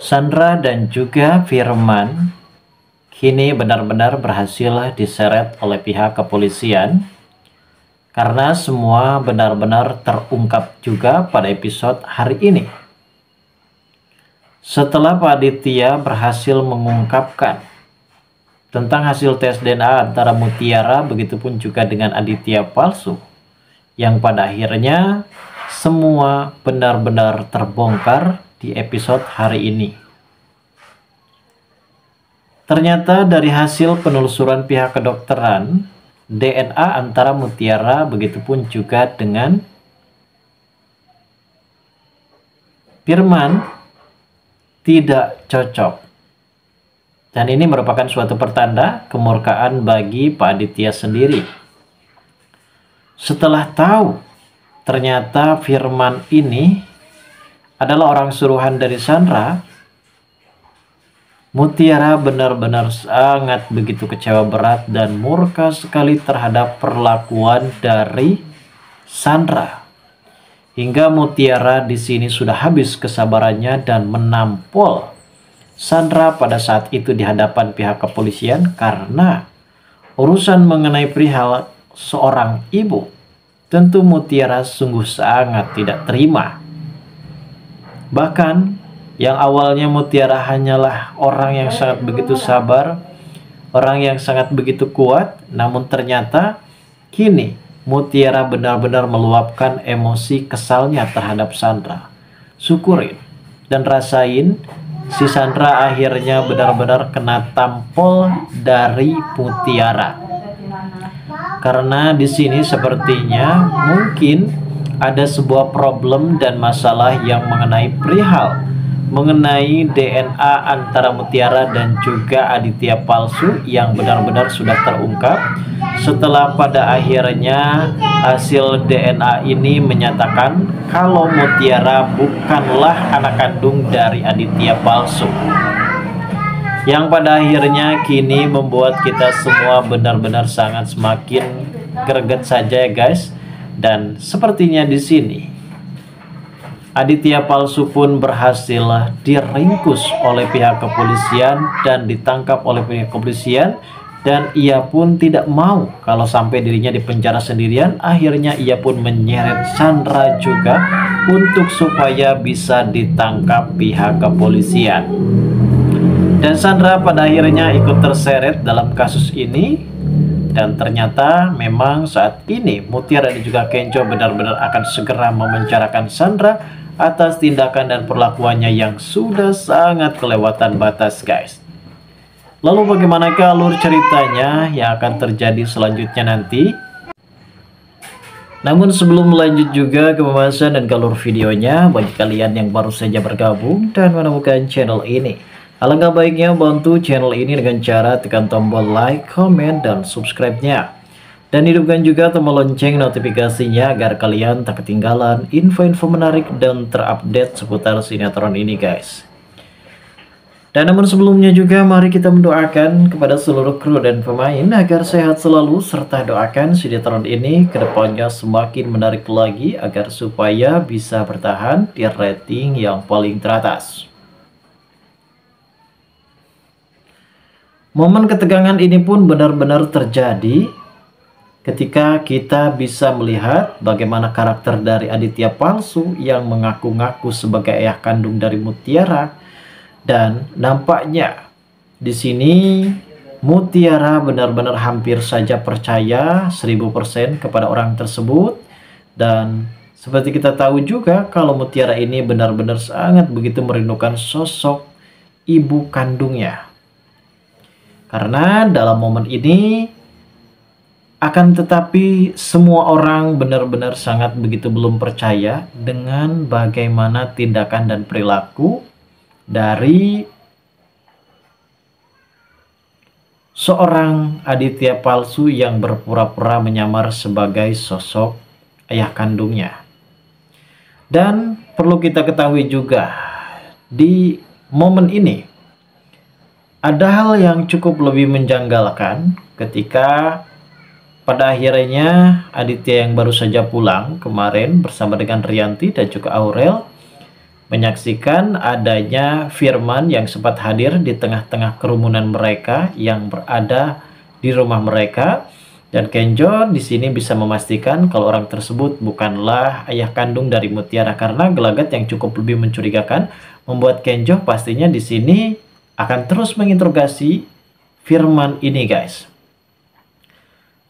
Sandra dan juga Firman kini benar-benar berhasil diseret oleh pihak kepolisian karena semua benar-benar terungkap juga pada episode hari ini. Setelah Pak Aditya berhasil mengungkapkan tentang hasil tes DNA antara Mutiara, begitupun juga dengan Aditya palsu, yang pada akhirnya semua benar-benar terbongkar di episode hari ini. Ternyata dari hasil penelusuran pihak kedokteran, DNA antara Mutiara begitupun juga dengan Firman tidak cocok. Dan ini merupakan suatu pertanda kemurkaan bagi Pak Aditya sendiri. Setelah tahu ternyata Firman ini adalah orang suruhan dari Sandra, Mutiara benar-benar sangat begitu kecewa berat dan murka sekali terhadap perlakuan dari Sandra. Hingga Mutiara di sini sudah habis kesabarannya dan menampol Sandra pada saat itu di hadapan pihak kepolisian karena urusan mengenai perihal seorang ibu. Tentu Mutiara sungguh sangat tidak terima. Bahkan yang awalnya Mutiara hanyalah orang yang sangat begitu sabar, orang yang sangat begitu kuat, namun ternyata kini Mutiara benar-benar meluapkan emosi kesalnya terhadap Sandra. Syukurin dan rasain si Sandra akhirnya benar-benar kena tampol dari Mutiara. Karena di sini sepertinya mungkin ada sebuah problem dan masalah yang mengenai DNA antara Mutiara dan juga Aditya palsu yang benar-benar sudah terungkap setelah pada akhirnya hasil DNA ini menyatakan kalau Mutiara bukanlah anak kandung dari Aditya palsu, yang pada akhirnya kini membuat kita semua benar-benar sangat semakin greget saja ya guys. Dan sepertinya di sini Aditya palsu pun berhasil diringkus oleh pihak kepolisian dan ditangkap oleh pihak kepolisian, dan ia pun tidak mau kalau sampai dirinya dipenjara sendirian. Akhirnya ia pun menyeret Sandra juga untuk supaya bisa ditangkap pihak kepolisian. Dan Sandra pada akhirnya ikut terseret dalam kasus ini. Dan ternyata memang saat ini Mutiara dan juga Kenco benar-benar akan segera memenjarakan Sandra atas tindakan dan perlakuannya yang sudah sangat kelewatan batas guys. Lalu bagaimanakah alur ceritanya yang akan terjadi selanjutnya nanti? Namun sebelum lanjut juga ke pembahasan dan alur videonya, bagi kalian yang baru saja bergabung dan menemukan channel ini, alangkah baiknya bantu channel ini dengan cara tekan tombol like, comment, dan subscribe-nya. Dan hidupkan juga tombol lonceng notifikasinya agar kalian tak ketinggalan info-info menarik dan terupdate seputar sinetron ini guys. Dan namun sebelumnya juga mari kita mendoakan kepada seluruh kru dan pemain agar sehat selalu, serta doakan sinetron ini kedepannya semakin menarik lagi agar supaya bisa bertahan di rating yang paling teratas. Momen ketegangan ini pun benar-benar terjadi ketika kita bisa melihat bagaimana karakter dari Aditya palsu yang mengaku-ngaku sebagai ayah kandung dari Mutiara, dan nampaknya di sini Mutiara benar-benar hampir saja percaya 1000% kepada orang tersebut. Dan seperti kita tahu juga kalau Mutiara ini benar-benar sangat begitu merindukan sosok ibu kandungnya. Karena dalam momen ini akan tetapi semua orang benar-benar sangat begitu belum percaya dengan bagaimana tindakan dan perilaku dari seorang Aditya palsu yang berpura-pura menyamar sebagai sosok ayah kandungnya. Dan perlu kita ketahui juga di momen ini ada hal yang cukup lebih menjanggalkan ketika pada akhirnya Aditya yang baru saja pulang kemarin bersama dengan Rianti dan juga Aurel menyaksikan adanya Firman yang sempat hadir di tengah-tengah kerumunan mereka yang berada di rumah mereka. Dan Kenjo di sini bisa memastikan kalau orang tersebut bukanlah ayah kandung dari Mutiara, karena gelagat yang cukup lebih mencurigakan membuat Kenjo pastinya di sini akan terus menginterogasi Firman ini, guys.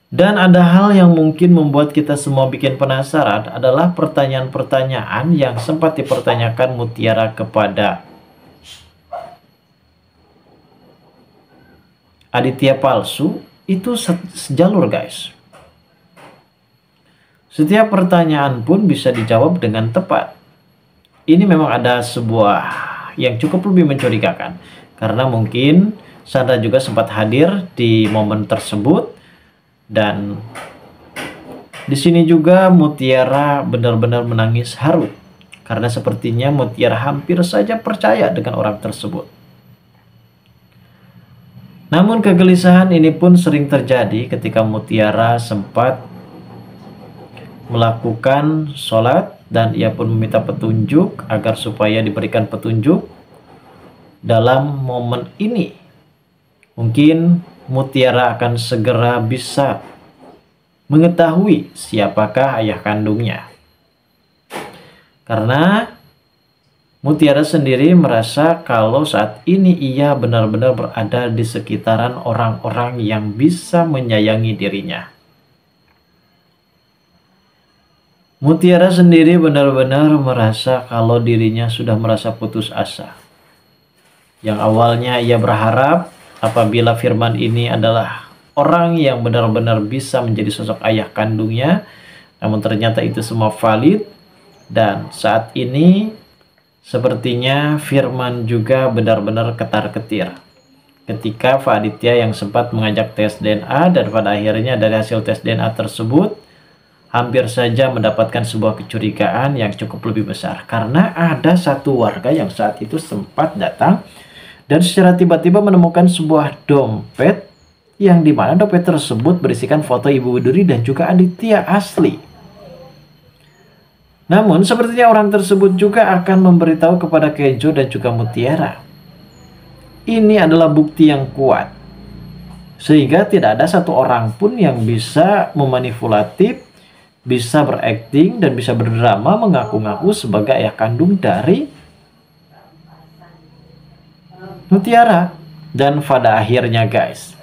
Dan ada hal yang mungkin membuat kita semua bikin penasaran adalah pertanyaan-pertanyaan yang sempat dipertanyakan Mutiara kepada Aditya palsu. Itu sejalur, guys. Setiap pertanyaan pun bisa dijawab dengan tepat. Ini memang ada sebuah yang cukup lebih mencurigakan, karena mungkin Sandra juga sempat hadir di momen tersebut. Dan di sini juga Mutiara benar-benar menangis haru, karena sepertinya Mutiara hampir saja percaya dengan orang tersebut. Namun kegelisahan ini pun sering terjadi ketika Mutiara sempat melakukan sholat dan ia pun meminta petunjuk agar supaya diberikan petunjuk dalam momen ini. Mungkin Mutiara akan segera bisa mengetahui siapakah ayah kandungnya. Karena Mutiara sendiri merasa kalau saat ini ia benar-benar berada di sekitaran orang-orang yang bisa menyayangi dirinya. Mutiara sendiri benar-benar merasa kalau dirinya sudah merasa putus asa. Yang awalnya ia berharap apabila Firman ini adalah orang yang benar-benar bisa menjadi sosok ayah kandungnya, namun ternyata itu semua valid. Dan saat ini sepertinya Firman juga benar-benar ketar-ketir ketika Pak Aditya yang sempat mengajak tes DNA, dan pada akhirnya dari hasil tes DNA tersebut hampir saja mendapatkan sebuah kecurigaan yang cukup lebih besar, karena ada satu warga yang saat itu sempat datang dan secara tiba-tiba menemukan sebuah dompet yang dimana dompet tersebut berisikan foto Ibu Widuri dan juga Aditya asli. Namun sepertinya orang tersebut juga akan memberitahu kepada Kenjo dan juga Mutiara. Ini adalah bukti yang kuat, sehingga tidak ada satu orang pun yang bisa memanipulatif, bisa berakting, dan bisa berdrama mengaku-ngaku sebagai ayah kandung dari Mutiara. Dan pada akhirnya, guys,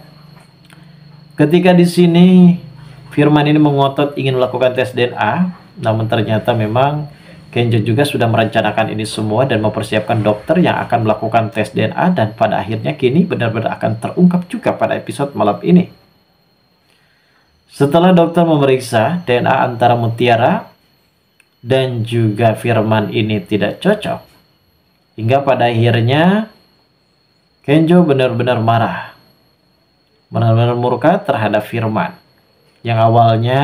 ketika di sini Firman ini mengotot ingin melakukan tes DNA, namun ternyata memang Kenjo juga sudah merencanakan ini semua dan mempersiapkan dokter yang akan melakukan tes DNA, dan pada akhirnya kini benar-benar akan terungkap juga pada episode malam ini. Setelah dokter memeriksa DNA antara Mutiara dan juga Firman ini tidak cocok, hingga pada akhirnya Kenjo benar-benar marah, benar-benar murka terhadap Firman. Yang awalnya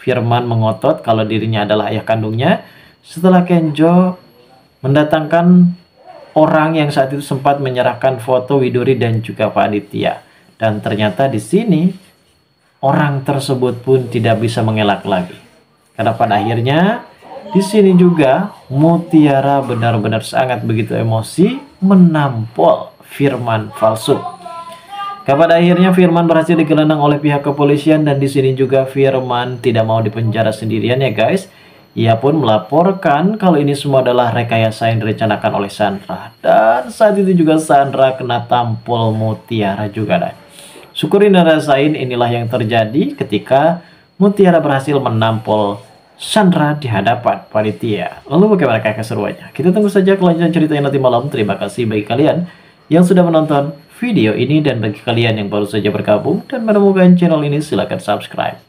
Firman mengotot kalau dirinya adalah ayah kandungnya, setelah Kenjo mendatangkan orang yang saat itu sempat menyerahkan foto Widuri dan juga Pak Aditya. Dan ternyata di sini orang tersebut pun tidak bisa mengelak lagi. Karena pada akhirnya di sini juga Mutiara benar-benar sangat begitu emosi menampol Firman palsu. Pada akhirnya Firman berhasil digelandang oleh pihak kepolisian, dan di sini juga Firman tidak mau dipenjara sendirian ya guys. Ia pun melaporkan kalau ini semua adalah rekayasa yang direncanakan oleh Sandra. Dan saat itu juga Sandra kena tampol Mutiara juga, dan syukurin dan rasain inilah yang terjadi ketika Mutiara berhasil menampol Sandra di hadapan panitia. Lalu bagaimana keseruannya? Kita tunggu saja kelanjutan ceritanya nanti malam. Terima kasih bagi kalian yang sudah menonton video ini, dan bagi kalian yang baru saja bergabung dan menemukan channel ini, silahkan subscribe.